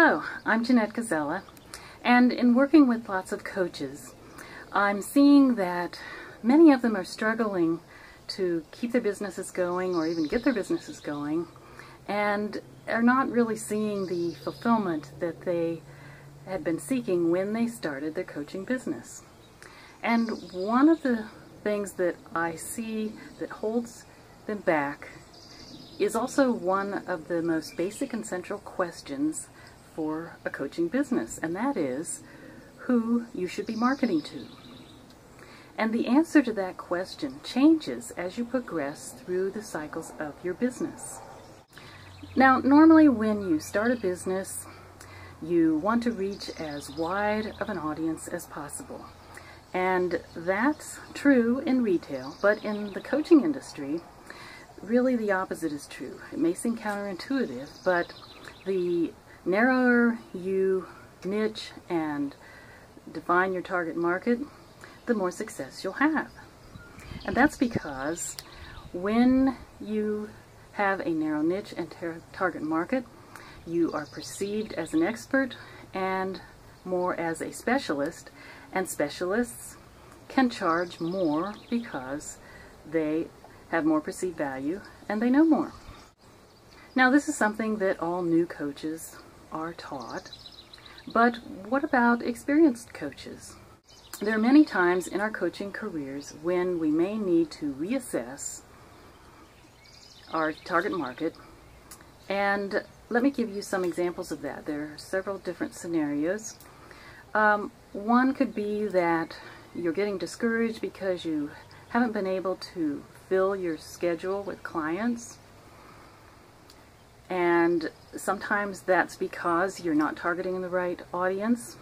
Hello, I'm Jeanette Gazella, and in working with lots of coaches, I'm seeing that many of them are struggling to keep their businesses going or even get their businesses going, and are not really seeing the fulfillment that they had been seeking when they started their coaching business. And one of the things that I see that holds them back is also one of the most basic and central questions for a coaching business, and that is who you should be marketing to. And the answer to that question changes as you progress through the cycles of your business. Now, normally when you start a business, you want to reach as wide of an audience as possible. And that's true in retail, but in the coaching industry, really the opposite is true. It may seem counterintuitive, but the narrower you niche and define your target market, the more success you'll have. And that's because when you have a narrow niche and target market, you are perceived as an expert and more as a specialist, and specialists can charge more because they have more perceived value and they know more. Now, this is something that all new coaches are taught, but what about experienced coaches? There are many times in our coaching careers when we may need to reassess our target market, and let me give you some examples of that. There are several different scenarios. One could be that you're getting discouraged because you haven't been able to fill your schedule with clients, and sometimes that's because you're not targeting the right audience,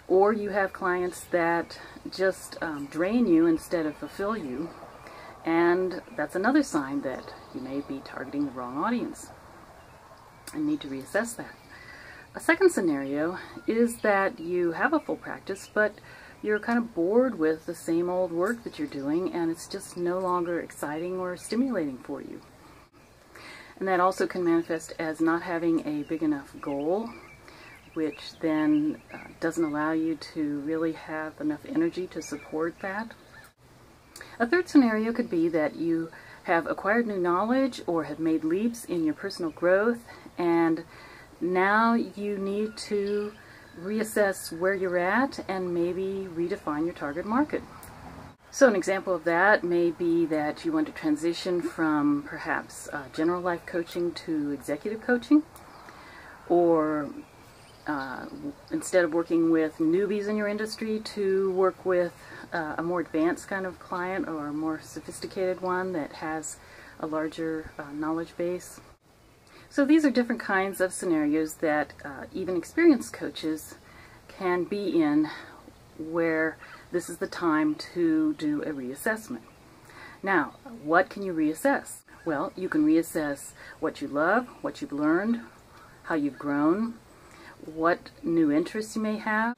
or you have clients that just drain you instead of fulfill you, and that's another sign that you may be targeting the wrong audience and need to reassess that. A second scenario is that you have a full practice, but you're kind of bored with the same old work that you're doing, and it's just no longer exciting or stimulating for you. And that also can manifest as not having a big enough goal, which then doesn't allow you to really have enough energy to support that. A third scenario could be that you have acquired new knowledge or have made leaps in your personal growth, and now you need to reassess where you're at and maybe redefine your target market. So an example of that may be that you want to transition from perhaps general life coaching to executive coaching, or instead of working with newbies in your industry, to work with a more advanced kind of client or a more sophisticated one that has a larger knowledge base. So these are different kinds of scenarios that even experienced coaches can be in, where this is the time to do a reassessment. Now, what can you reassess? Well, you can reassess what you love, what you've learned, how you've grown, what new interests you may have,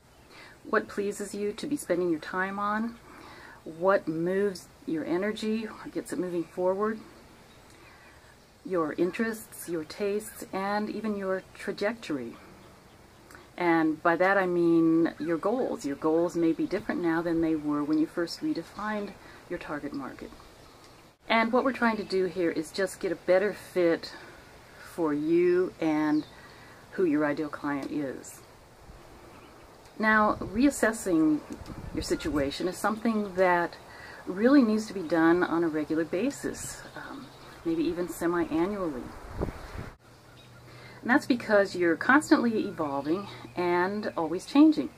what pleases you to be spending your time on, what moves your energy, gets it moving forward, your interests, your tastes, and even your trajectory. And by that I mean your goals. Your goals may be different now than they were when you first redefined your target market. And what we're trying to do here is just get a better fit for you and who your ideal client is. Now, reassessing your situation is something that really needs to be done on a regular basis, maybe even semi-annually. And that's because you're constantly evolving and always changing.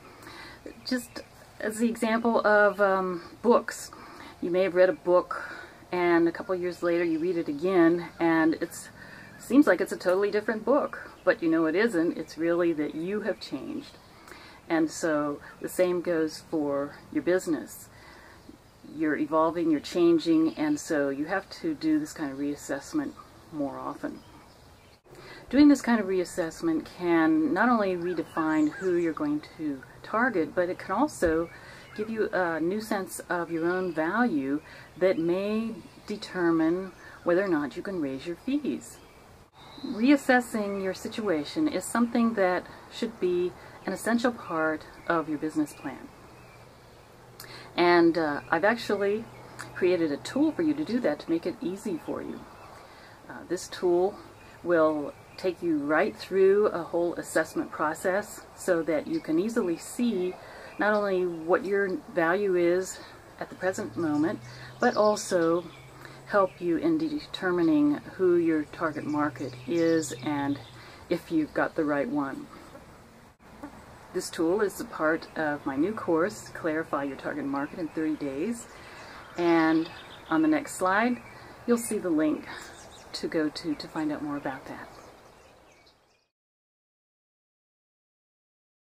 Just as the example of books, you may have read a book and a couple years later you read it again and it seems like it's a totally different book, but you know it isn't. It's really that you have changed. And so the same goes for your business. You're evolving, you're changing, and so you have to do this kind of reassessment more often. Doing this kind of reassessment can not only redefine who you're going to target, but it can also give you a new sense of your own value that may determine whether or not you can raise your fees. reassessing your situation is something that should be an essential part of your business plan. And I've actually created a tool for you to do that, to make it easy for you. This tool will take you right through a whole assessment process so that you can easily see not only what your value is at the present moment, but also help you in determining who your target market is and if you've got the right one. This tool is a part of my new course, Clarify Your Target Market in 30 Days. And on the next slide, you'll see the link to go to find out more about that.